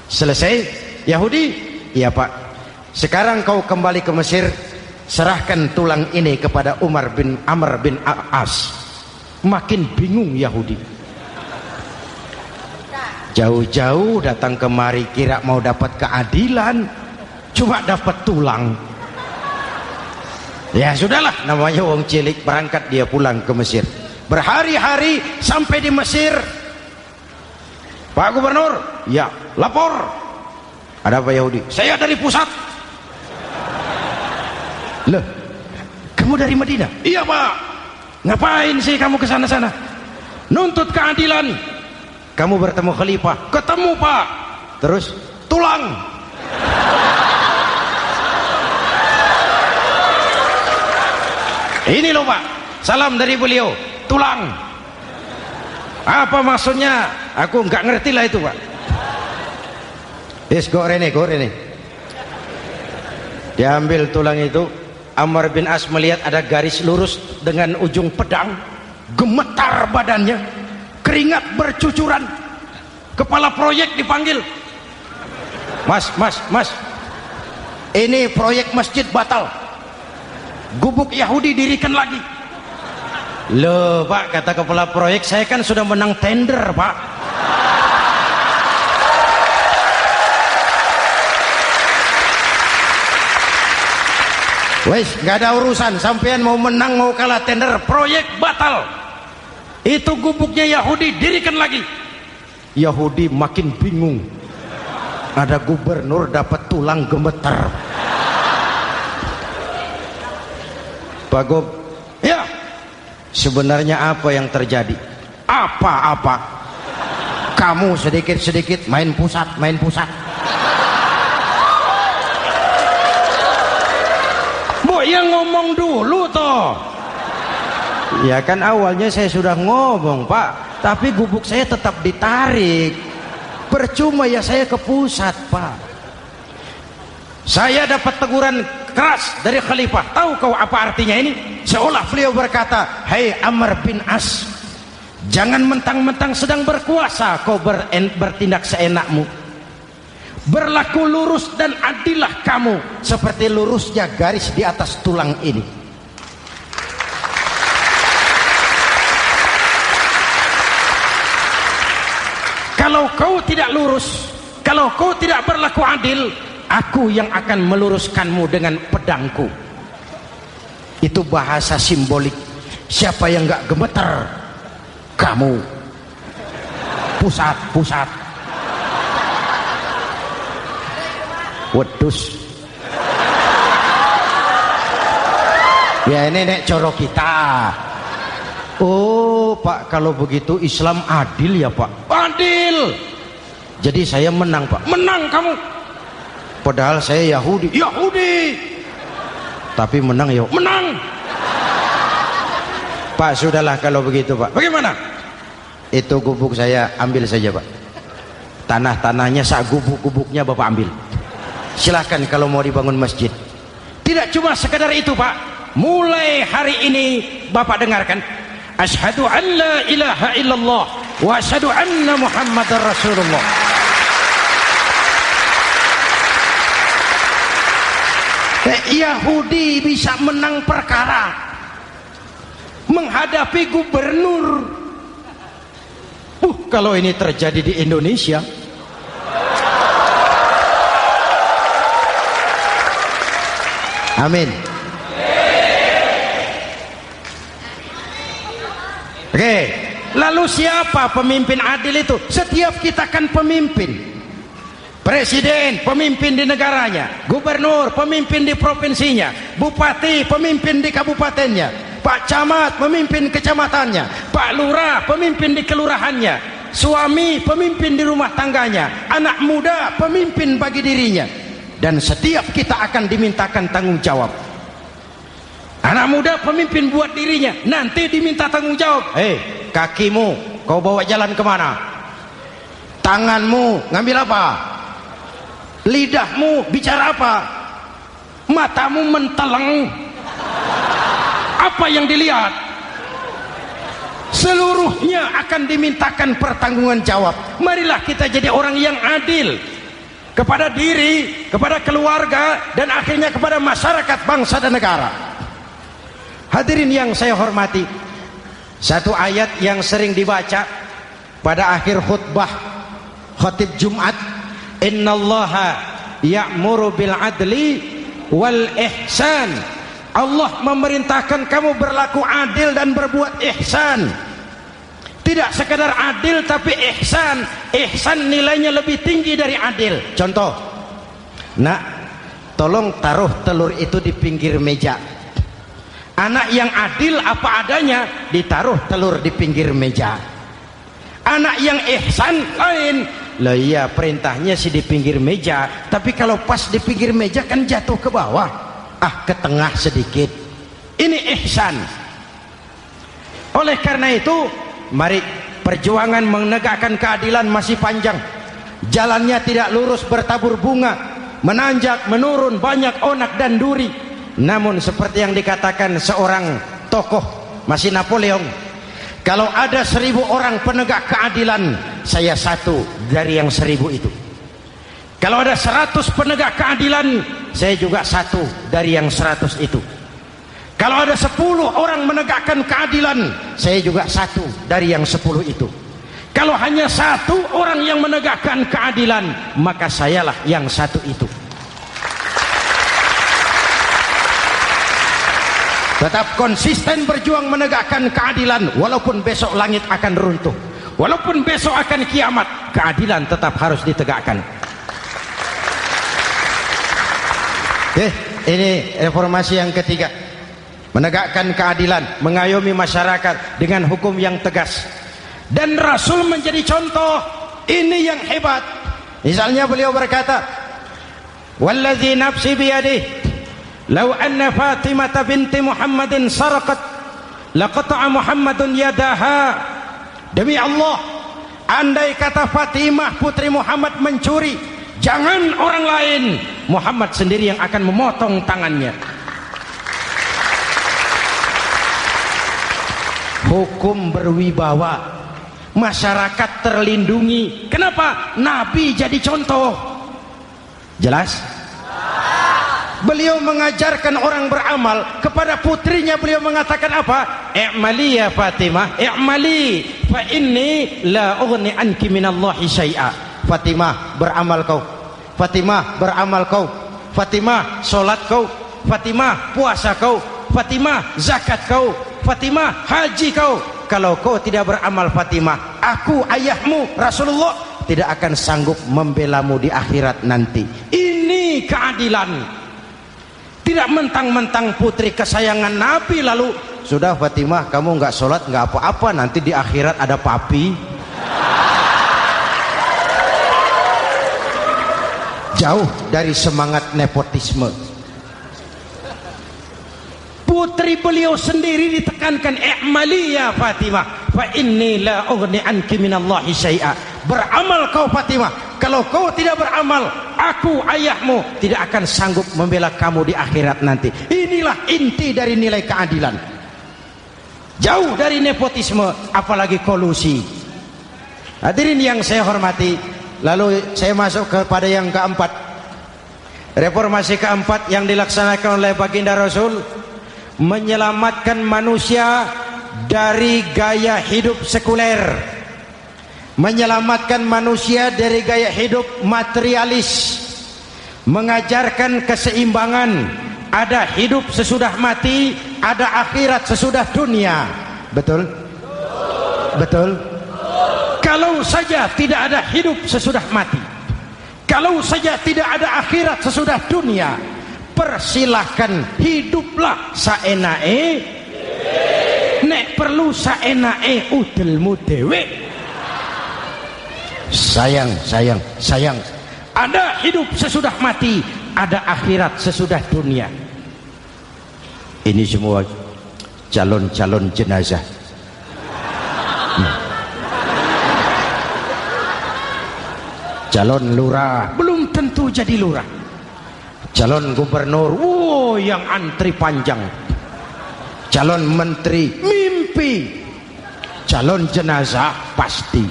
Selesai. Yahudi, iya Pak, sekarang kau kembali ke Mesir, serahkan tulang ini kepada Umar bin Amr bin As. Makin bingung Yahudi. Jauh-jauh datang kemari kira mau dapat keadilan, cuma dapat tulang. Ya sudahlah, namanya wong cilik, berangkat dia pulang ke Mesir. Berhari-hari sampai di Mesir. Pak Gubernur, ya lapor. Ada apa Yahudi? Saya dari pusat. Loh, kamu dari Madinah? Iya Pak. Ngapain sih kamu ke sana-sana? Nuntut keadilan. Kamu bertemu Khalifah? Ketemu Pak. Terus tulang. Ini loh Pak, salam dari beliau, tulang. Apa maksudnya? Aku nggak ngerti lah itu Pak. Yes, go Rene. Diambil tulang itu. Amr bin As melihat ada garis lurus dengan ujung pedang, gemetar badannya, keringat bercucuran. Kepala proyek dipanggil. Mas, ini proyek masjid batal, gubuk Yahudi dirikan lagi. Loh Pak, kata kepala proyek, saya kan sudah menang tender Pak. Wes, nggak ada urusan, sampean mau menang mau kalah tender, proyek batal. Itu gubuknya Yahudi dirikan lagi. Yahudi makin bingung. Ada gubernur dapat tulang gemeter. Pak Gob, ya, sebenarnya apa yang terjadi? Apa-apa? Kamu sedikit-sedikit main pusat. Yang ngomong dulu toh. Ya kan awalnya saya sudah ngomong Pak, tapi gubuk saya tetap ditarik. Percuma ya saya ke pusat Pak. Saya dapat teguran keras dari Khalifah. Tahu kau apa artinya ini? Seolah beliau berkata, "Hai Amr bin As, jangan mentang-mentang sedang berkuasa kau bertindak seenakmu. Berlaku lurus dan adillah kamu seperti lurusnya garis di atas tulang ini." Kalau kau tidak lurus, kalau kau tidak berlaku adil, aku yang akan meluruskanmu dengan pedangku. Itu bahasa simbolik. Siapa yang gak gemeter? Kamu. Pusat. Wedus. Ya ini nek coro kita. Oh Pak, kalau begitu Islam adil ya Pak? Adil. Jadi saya menang Pak? Menang kamu. Padahal saya Yahudi. Tapi menang ya? Menang. Pak sudahlah kalau begitu Pak. Bagaimana? Itu gubuk saya ambil saja Pak. Tanah-tanahnya sak gubuk-gubuknya Bapak ambil. Silahkan kalau mau dibangun masjid. Tidak cuma sekedar itu Pak. Mulai hari ini Bapak dengarkan, asyhadu an la ilaha illallah wa asyhadu anna muhammadar rasulullah. Yahudi bisa menang perkara menghadapi gubernur. Kalau ini terjadi di Indonesia, amin. Oke, lalu siapa pemimpin adil itu? Setiap kita kan pemimpin. Presiden pemimpin di negaranya, gubernur pemimpin di provinsinya, bupati pemimpin di kabupatennya, Pak Camat pemimpin kecamatannya, Pak Lurah pemimpin di kelurahannya, suami pemimpin di rumah tangganya, anak muda pemimpin bagi dirinya. Dan setiap kita akan dimintakan tanggung jawab. Anak muda pemimpin buat dirinya, nanti diminta tanggung jawab. Kakimu kau bawa jalan kemana? Tanganmu ngambil apa? Lidahmu bicara apa? Matamu menteleng. Apa yang dilihat? Seluruhnya akan dimintakan pertanggungan jawab. Marilah kita jadi orang yang adil kepada diri, kepada keluarga, dan akhirnya kepada masyarakat, bangsa dan negara. Hadirin yang saya hormati, satu ayat yang sering dibaca pada akhir khutbah khatib Jumat, innallaha ya'muru bil adli wal ihsan. Allah memerintahkan kamu berlaku adil dan berbuat ihsan. Tidak sekadar adil tapi ihsan. Ihsan nilainya lebih tinggi dari adil. Contoh, nak, tolong taruh telur itu di pinggir meja. Anak yang adil apa adanya, ditaruh telur di pinggir meja. Anak yang ihsan lain. Lah iya, perintahnya sih di pinggir meja, tapi kalau pas di pinggir meja kan jatuh ke bawah, ke tengah sedikit. Ini ihsan. Oleh karena itu, mari, perjuangan menegakkan keadilan masih panjang. Jalannya tidak lurus bertabur bunga, menanjak menurun, banyak onak dan duri. Namun seperti yang dikatakan seorang tokoh, masih Napoleon, kalau ada 1000 orang penegak keadilan, saya satu dari yang 1000 itu. Kalau ada 100 penegak keadilan, saya juga satu dari yang 100 itu. Kalau ada 10 orang menegakkan keadilan, saya juga satu dari yang 10 itu. Kalau hanya 1 orang yang menegakkan keadilan, maka sayalah yang 1 itu. Tetap konsisten berjuang menegakkan keadilan, walaupun besok langit akan runtuh, walaupun besok akan kiamat, keadilan tetap harus ditegakkan. Ini reformasi yang ketiga, menegakkan keadilan, mengayomi masyarakat dengan hukum yang tegas. Dan Rasul menjadi contoh. Ini yang hebat. Misalnya beliau berkata, wallazi nafsi biyadihi law anna Fatimah binti Muhammadin sarqat laqata'a Muhammadun yadaha. Demi Allah, andai kata Fatimah putri Muhammad mencuri, jangan orang lain, Muhammad sendiri yang akan memotong tangannya. Hukum berwibawa, masyarakat terlindungi. Kenapa? Nabi jadi contoh. Jelas? Beliau mengajarkan orang beramal. Kepada putrinya beliau mengatakan apa? I'mali ya Fatimah, i'mali fa inni la ughni anki minallahi syai'a. Fatimah, beramal kau. Fatimah, beramal kau. Fatimah, solat kau. Fatimah, puasa kau. Fatimah, zakat kau. Fatimah, haji kau. Kalau kau tidak beramal Fatimah, aku ayahmu Rasulullah tidak akan sanggup membelamu di akhirat nanti. Ini keadilan. Tidak mentang-mentang putri kesayangan Nabi lalu sudah Fatimah kamu nggak sholat nggak apa-apa, nanti di akhirat ada papi. Jauh dari semangat nepotisme. Putri beliau sendiri ditekankan, i'mali ya Fatimah fa inni la ughni anki minallahi syai'a. Beramal kau Fatimah, kalau kau tidak beramal, aku ayahmu tidak akan sanggup membela kamu di akhirat nanti. Inilah inti dari nilai keadilan. Jauh dari nepotisme, apalagi kolusi. Hadirin yang saya hormati, lalu saya masuk kepada yang keempat. Reformasi keempat yang dilaksanakan oleh baginda Rasul, menyelamatkan manusia dari gaya hidup sekuler, menyelamatkan manusia dari gaya hidup materialis, mengajarkan keseimbangan. Ada hidup sesudah mati, ada akhirat sesudah dunia. Betul? Betul? Kalau saja tidak ada hidup sesudah mati, kalau saja tidak ada akhirat sesudah dunia, persilahkan hiduplah saenae, nek perlu saenae udelmu dewe. Sayang. Ada hidup sesudah mati, ada akhirat sesudah dunia. Ini semua calon-calon jenazah. calon lurah belum tentu jadi lurah, calon gubernur yang antri panjang, calon menteri mimpi, calon jenazah pasti.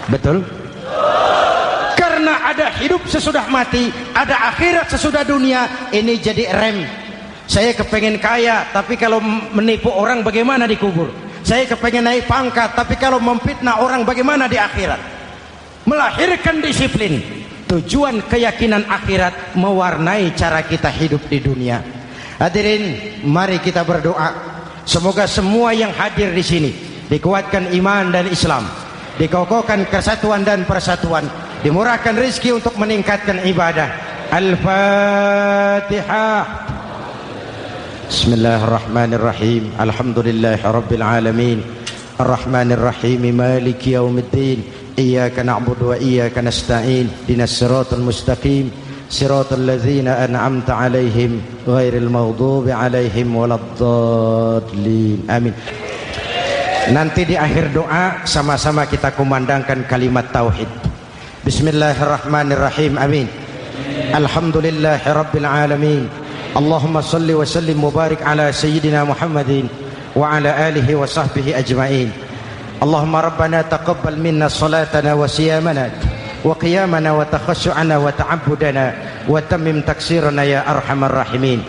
Betul? Karena ada hidup sesudah mati, ada akhirat sesudah dunia. Ini jadi rem. Saya kepengen kaya, tapi kalau menipu orang bagaimana dikubur? Saya kepengen naik pangkat, tapi kalau memfitnah orang bagaimana di akhirat? Melahirkan disiplin. Tujuan keyakinan akhirat mewarnai cara kita hidup di dunia. Hadirin, mari kita berdoa. Semoga semua yang hadir di sini dikuatkan iman dan Islam, dikokohkan kesatuan dan persatuan, dimurahkan rezeki untuk meningkatkan ibadah. Al-Fatihah. Bismillahirrahmanirrahim. Alhamdulillahirabbil alamin. Arrahmanirrahim. Maliki yaumiddin. Iyyaka na'budu wa iyyaka nasta'in. Ihdinas siratal mustaqim. Siratal ladzina an'amta 'alaihim ghairil maghdubi 'alaihim waladdallin. Amin. Nanti di akhir doa sama-sama kita kumandangkan kalimat tauhid. Bismillahirrahmanirrahim. Amin. Alhamdulillahirabbil alamin. Allahumma salli wa sallim mubarak ala sayyidina Muhammadin wa ala alihi wa sahbihi ajma'in. Allahumma rabbana taqabbal minna salatana wa siyamana wa qiyamana wa takhashu'ana wa ta'abbudana wa tammim taksirana ya arhamar rahimin.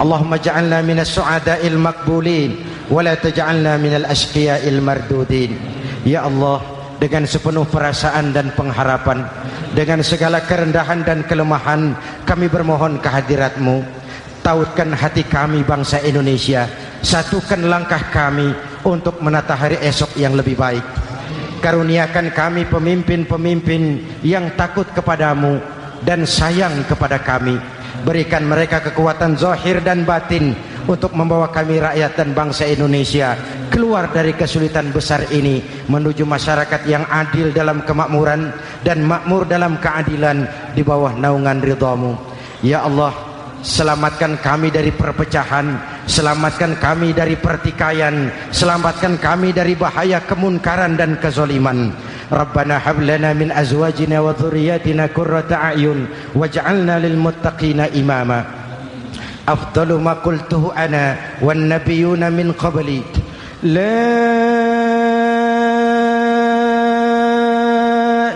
Allahumma ja'alna minas su'ada'il maqbulin wa la taj'alna minal ashqiya'il mardudin. Ya Allah, dengan sepenuh perasaan dan pengharapan, dengan segala kerendahan dan kelemahan, kami bermohon kehadirat-Mu. Tautkan hati kami bangsa Indonesia, satukan langkah kami untuk menata hari esok yang lebih baik. Karuniakan kami pemimpin-pemimpin yang takut kepadamu dan sayang kepada kami. Berikan mereka kekuatan zahir dan batin untuk membawa kami rakyat dan bangsa Indonesia keluar dari kesulitan besar ini menuju masyarakat yang adil dalam kemakmuran dan makmur dalam keadilan di bawah naungan ridha-Mu. Ya Allah, selamatkan kami dari perpecahan, selamatkan kami dari pertikaian, selamatkan kami dari bahaya kemunkaran dan kezaliman. Rabbana hab lana min azwajina wa dhurriyyatina qurrata a'yun waj'alna lil muttaqina imama. Afdalu ma qultuhu ana wan nabiyyuna min qabli. La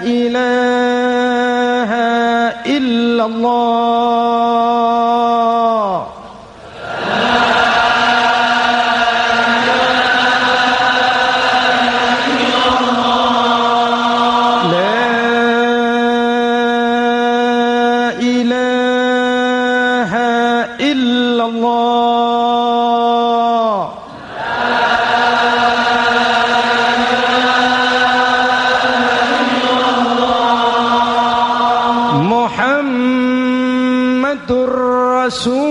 ilaha illallah. Muhammadur Rasulullah.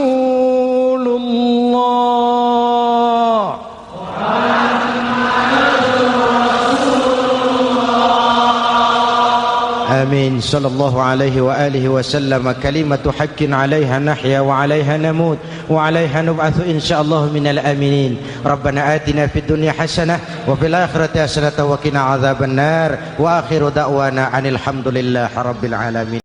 Amin. Sallallahu alaihi wa alihi wa sallam. Kalimatu haqqin 'alaiha nahya wa 'alaiha namut wa 'alaiha nub'atsu insyaallah minal aminin. Rabbana atina fid dunya hasanah wa fil akhirati hasanah wa qina adzabannar. Wa akhiru da'wana anil hamdulillahi rabbil alamin.